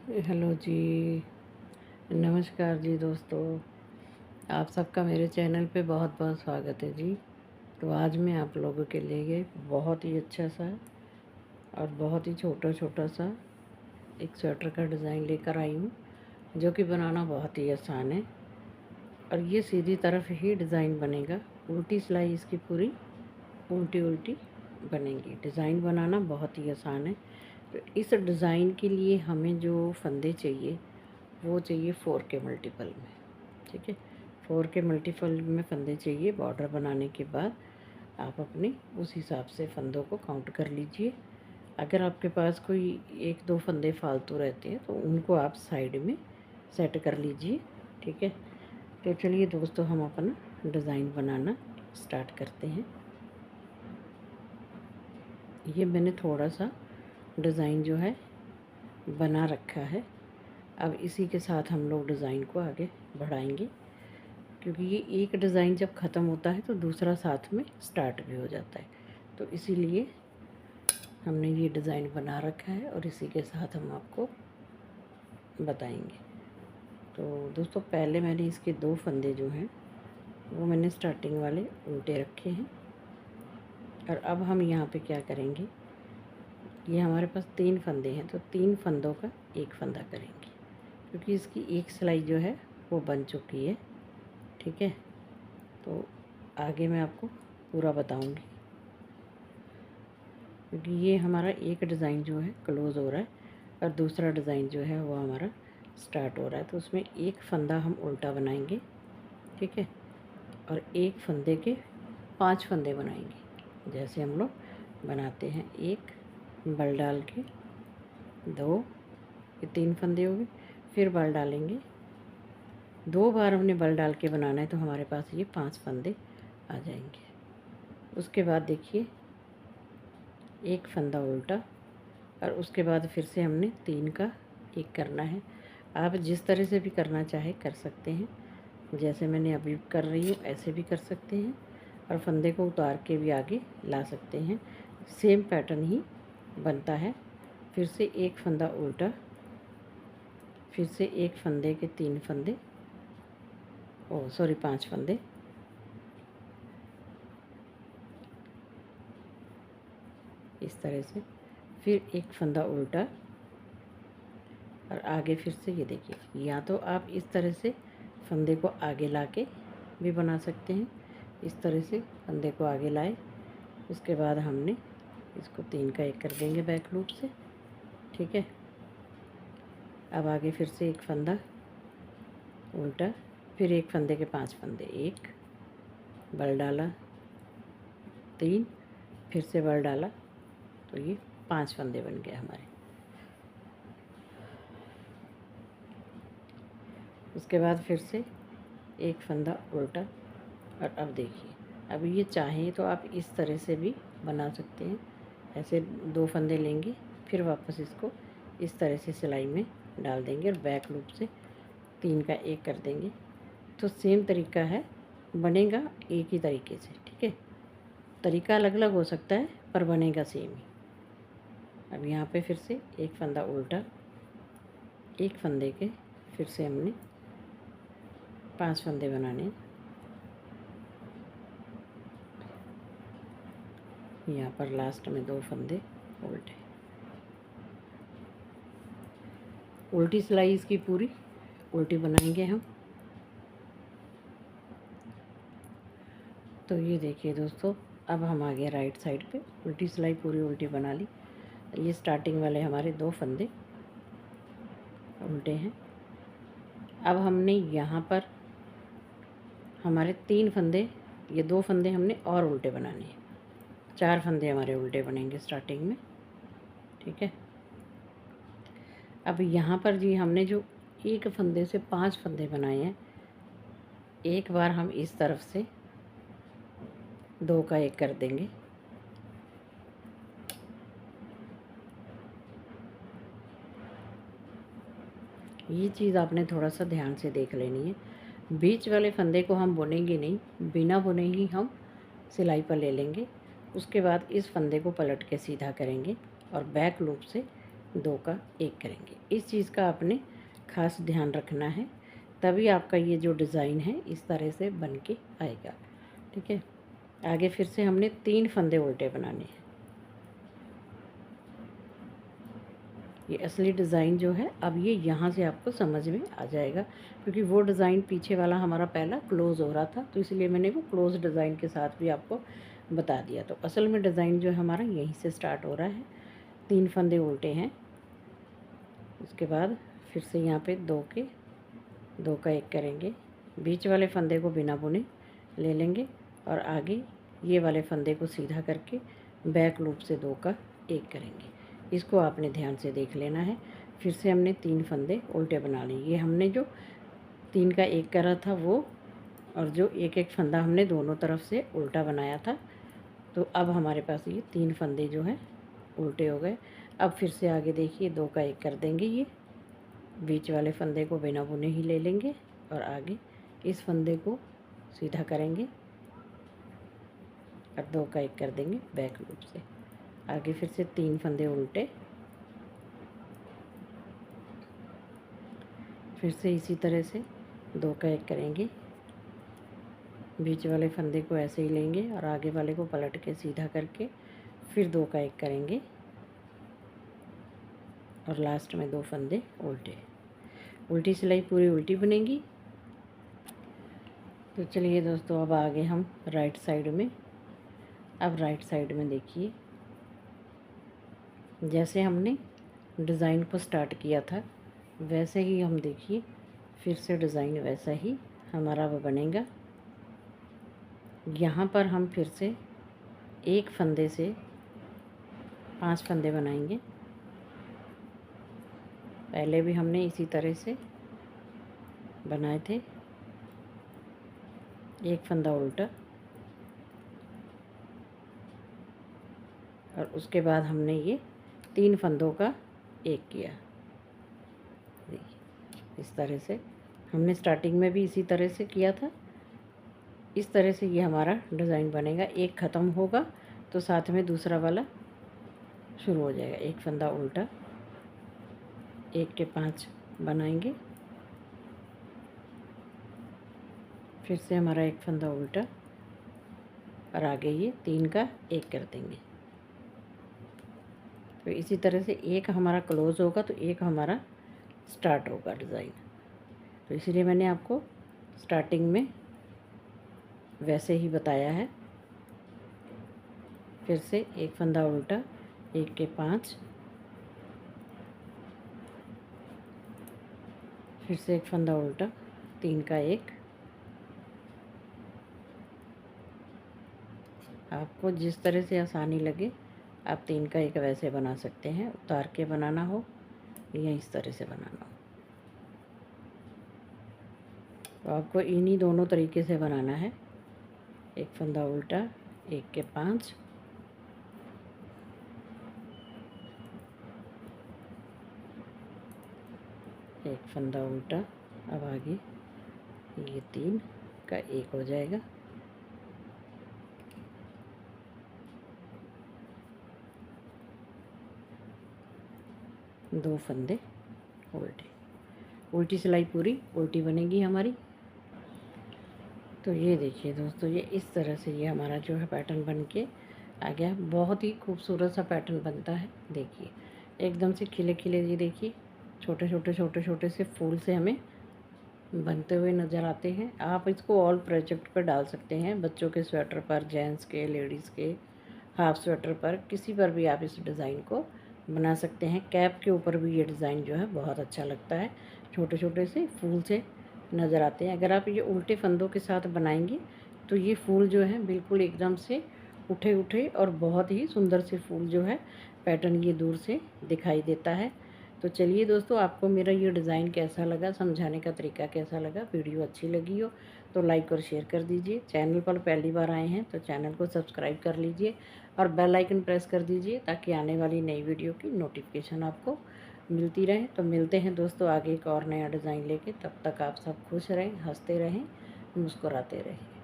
Hello जी। नमस्कार जी दोस्तों। आप सबका मेरे चैनल पे बहुत बहुत स्वागत है जी। तो आज मैं आप लोगों के लिए बहुत ही अच्छा सा और बहुत ही छोटा छोटा सा एक स्वेटर का डिज़ाइन लेकर आई हूँ, जो कि बनाना बहुत ही आसान है। और ये सीधी तरफ ही डिज़ाइन बनेगा, उल्टी सिलाई इसकी पूरी उल्टी उल्टी बनेगी। डिज़ाइन बनाना बहुत ही आसान है। तो इस डिज़ाइन के लिए हमें जो फंदे चाहिए वो चाहिए 4 के मल्टीपल में। ठीक है, 4 के मल्टीपल में फंदे चाहिए। बॉर्डर बनाने के बाद आप अपने उस हिसाब से फंदों को काउंट कर लीजिए। अगर आपके पास कोई 1-2 फंदे फालतू रहते हैं तो उनको आप साइड में सेट कर लीजिए। ठीक है, तो चलिए दोस्तों, हम अपना डिज़ाइन बनाना स्टार्ट करते हैं। ये मैंने थोड़ा सा डिज़ाइन जो है बना रखा है। अब इसी के साथ हम लोग डिज़ाइन को आगे बढ़ाएंगे, क्योंकि ये एक डिज़ाइन जब ख़त्म होता है तो दूसरा साथ में स्टार्ट भी हो जाता है। तो इसीलिए हमने ये डिज़ाइन बना रखा है और इसी के साथ हम आपको बताएंगे। तो दोस्तों, पहले मैंने इसके 2 फंदे जो हैं वो मैंने स्टार्टिंग वाले उल्टे रखे हैं। और अब हम यहाँ पे क्या करेंगे, ये हमारे पास 3 फंदे हैं तो 3 फंदों का एक फंदा करेंगे, क्योंकि इसकी एक सिलाई जो है वो बन चुकी है। ठीक है, तो आगे मैं आपको पूरा बताऊंगी, क्योंकि ये हमारा एक डिज़ाइन जो है क्लोज़ हो रहा है और दूसरा डिज़ाइन जो है वो हमारा स्टार्ट हो रहा है। तो उसमें एक फंदा हम उल्टा बनाएंगे। ठीक है, और एक फंदे के 5 फंदे बनाएंगे, जैसे हम लोग बनाते हैं। एक बल डाल के 2, ये 3 फंदे हो गए। फिर बल डालेंगे, 2 बार हमने बल डाल के बनाना है, तो हमारे पास ये 5 फंदे आ जाएंगे। उसके बाद देखिए, एक फंदा उल्टा और उसके बाद फिर से हमने 3 का एक करना है। आप जिस तरह से भी करना चाहे कर सकते हैं, जैसे मैंने अभी कर रही हूँ ऐसे भी कर सकते हैं, और फंदे को उतार के भी आगे ला सकते हैं। सेम पैटर्न ही बनता है। फिर से एक फंदा उल्टा, फिर से एक फंदे के 3 फंदे, 5 फंदे, इस तरह से। फिर एक फंदा उल्टा और आगे फिर से ये देखिए, या तो आप इस तरह से फंदे को आगे लाके भी बना सकते हैं। इस तरह से फंदे को आगे लाए, उसके बाद हमने इसको 3 का एक कर देंगे बैक लूप से। ठीक है, अब आगे फिर से एक फंदा उल्टा, फिर एक फंदे के 5 फंदे, एक बल डाला, 3, फिर से बल डाला, तो ये 5 फंदे बन गए हमारे। उसके बाद फिर से एक फंदा उल्टा। और अब देखिए, अब ये चाहें तो आप इस तरह से भी बना सकते हैं। ऐसे 2 फंदे लेंगे, फिर वापस इसको इस तरह से सिलाई में डाल देंगे और बैक लूप से 3 का एक कर देंगे। तो सेम तरीका है, बनेगा एक ही तरीके से। ठीक है, तरीका अलग अलग हो सकता है पर बनेगा सेम ही। अब यहाँ पे फिर से एक फंदा उल्टा, एक फंदे के फिर से हमने 5 फंदे बनाने हैं। यहाँ पर लास्ट में 2 फंदे उल्टे, उल्टी सिलाई इसकी पूरी उल्टी बनाएंगे हम। तो ये देखिए दोस्तों, अब हम आ गए राइट साइड पे, उल्टी सिलाई पूरी उल्टी बना ली। ये स्टार्टिंग वाले हमारे 2 फंदे उल्टे हैं। अब हमने यहाँ पर हमारे 3 फंदे, ये 2 फंदे हमने और उल्टे बनाने हैं। 4 फंदे हमारे उल्टे बनेंगे स्टार्टिंग में। ठीक है, अब यहाँ पर जी हमने जो एक फंदे से 5 फंदे बनाए हैं, एक बार हम इस तरफ से 2 का एक कर देंगे। ये चीज़ आपने थोड़ा सा ध्यान से देख लेनी है। बीच वाले फंदे को हम बुनेंगे नहीं, बिना बुने ही हम सिलाई पर ले लेंगे। उसके बाद इस फंदे को पलट के सीधा करेंगे और बैक लूप से 2 का 1 करेंगे। इस चीज़ का आपने खास ध्यान रखना है, तभी आपका ये जो डिज़ाइन है इस तरह से बन के आएगा। ठीक है, आगे फिर से हमने 3 फंदे उल्टे बनाने हैं। ये असली डिज़ाइन जो है अब ये यहाँ से आपको समझ में आ जाएगा, क्योंकि वो डिज़ाइन पीछे वाला हमारा पहला क्लोज़ हो रहा था, तो इसलिए मैंने वो क्लोज़ डिज़ाइन के साथ भी आपको बता दिया। तो असल में डिज़ाइन जो है हमारा यहीं से स्टार्ट हो रहा है। 3 फंदे उल्टे हैं, उसके बाद फिर से यहाँ पे 2 का 1 करेंगे। बीच वाले फंदे को बिना बुने ले लेंगे और आगे ये वाले फंदे को सीधा करके बैक लूप से 2 का 1 करेंगे। इसको आपने ध्यान से देख लेना है। फिर से हमने 3 फंदे उल्टे बना लिए। ये हमने जो 3 का 1 करा था वो, और जो एक एक फंदा हमने दोनों तरफ से उल्टा बनाया था, तो अब हमारे पास ये 3 फंदे जो हैं उल्टे हो गए। अब फिर से आगे देखिए 2 का 1 कर देंगे। ये बीच वाले फंदे को बिना बुने ही ले लेंगे और आगे इस फंदे को सीधा करेंगे और 2 का 1 कर देंगे बैक लूप से। आगे फिर से 3 फंदे उल्टे, फिर से इसी तरह से 2 का 1 करेंगे। बीच वाले फंदे को ऐसे ही लेंगे और आगे वाले को पलट के सीधा करके फिर 2 का 1 करेंगे और लास्ट में 2 फंदे उल्टे। उल्टी सिलाई पूरी उल्टी बनेगी। तो चलिए दोस्तों, अब आगे हम राइट साइड में। अब राइट साइड में देखिए, जैसे हमने डिज़ाइन को स्टार्ट किया था वैसे ही हम देखिए फिर से डिज़ाइन वैसा ही हमारा वो बनेगा। यहाँ पर हम फिर से एक फंदे से 5 फंदे बनाएंगे। पहले भी हमने इसी तरह से बनाए थे। एक फंदा उल्टा और उसके बाद हमने ये 3 फंदों का 1 किया। देखिए इस तरह से हमने स्टार्टिंग में भी इसी तरह से किया था। इस तरह से ये हमारा डिज़ाइन बनेगा। एक ख़त्म होगा तो साथ में दूसरा वाला शुरू हो जाएगा। एक फंदा उल्टा, 1 के 5 बनाएंगे, फिर से हमारा एक फंदा उल्टा और आगे ये 3 का 1 कर देंगे। तो इसी तरह से एक हमारा क्लोज़ होगा तो एक हमारा स्टार्ट होगा डिज़ाइन। तो इसीलिए मैंने आपको स्टार्टिंग में वैसे ही बताया है। फिर से एक फंदा उल्टा, 1 के 5, फिर से एक फंदा उल्टा, 3 का 1। आपको जिस तरह से आसानी लगे आप 3 का 1 वैसे बना सकते हैं। उतार के बनाना हो या इस तरह से बनाना हो, तो आपको इन्हीं दोनों तरीके से बनाना है। एक फंदा उल्टा, 1 के 5, एक फंदा उल्टा। अब आगे ये 3 का 1 हो जाएगा। दो फंदे उल्टे, उल्टी सिलाई पूरी उल्टी बनेगी हमारी। तो ये देखिए दोस्तों, ये इस तरह से ये हमारा जो है पैटर्न बन के आ गया। बहुत ही खूबसूरत सा पैटर्न बनता है। देखिए एकदम से खिले खिले, ये देखिए छोटे छोटे छोटे छोटे से फूल से हमें बनते हुए नज़र आते हैं। आप इसको ऑल प्रोजेक्ट पर डाल सकते हैं, बच्चों के स्वेटर पर, जेंट्स के, लेडीज़ के हाफ स्वेटर पर, किसी पर भी आप इस डिज़ाइन को बना सकते हैं। कैप के ऊपर भी ये डिज़ाइन जो है बहुत अच्छा लगता है। छोटे छोटे से फूल से नज़र आते हैं। अगर आप ये उल्टे फंदों के साथ बनाएंगे तो ये फूल जो है बिल्कुल एकदम से उठे उठे और बहुत ही सुंदर से फूल जो है पैटर्न ये दूर से दिखाई देता है। तो चलिए दोस्तों, आपको मेरा ये डिज़ाइन कैसा लगा, समझाने का तरीका कैसा लगा, वीडियो अच्छी लगी हो तो लाइक और शेयर कर दीजिए। चैनल पर पहली बार आए हैं तो चैनल को सब्सक्राइब कर लीजिए और बेल आइकन प्रेस कर दीजिए, ताकि आने वाली नई वीडियो की नोटिफिकेशन आपको मिलती रहे। तो मिलते हैं दोस्तों आगे एक और नया डिज़ाइन लेके। तब तक आप सब खुश रहें, हंसते रहें, मुस्कुराते रहें।